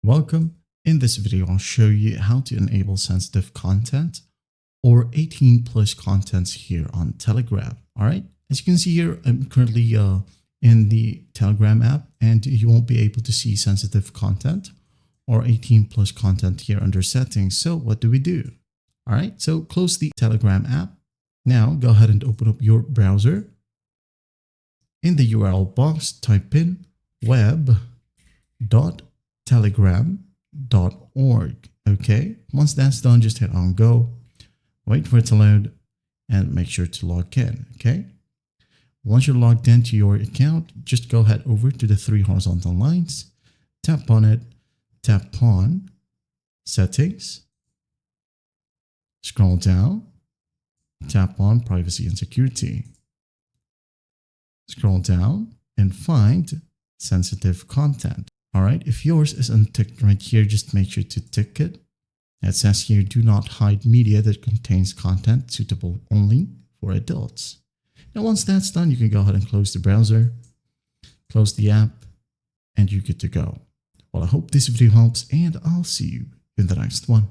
Welcome. In this video, I'll show you how to enable sensitive content or 18 plus contents here on Telegram. All right. As you can see here, I'm currently in the Telegram app and you won't be able to see sensitive content or 18 plus content here under settings. So what do we do? All right. So close the Telegram app. Now go ahead and open up your browser. In the URL box, type in web.telegram.org. Okay, once that's done, just hit on go, wait for it to load, and make sure to log in. Okay, once you're logged into your account, just go ahead over to the three horizontal lines, tap on it, tap on settings, scroll down, tap on privacy and security. Scroll down and find sensitive content. All right, if yours is unticked right here, just make sure to tick it. It says here, do not hide media that contains content suitable only for adults. Now, once that's done, you can go ahead and close the browser, close the app, and you're good to go. Well, I hope this video helps, and I'll see you in the next one.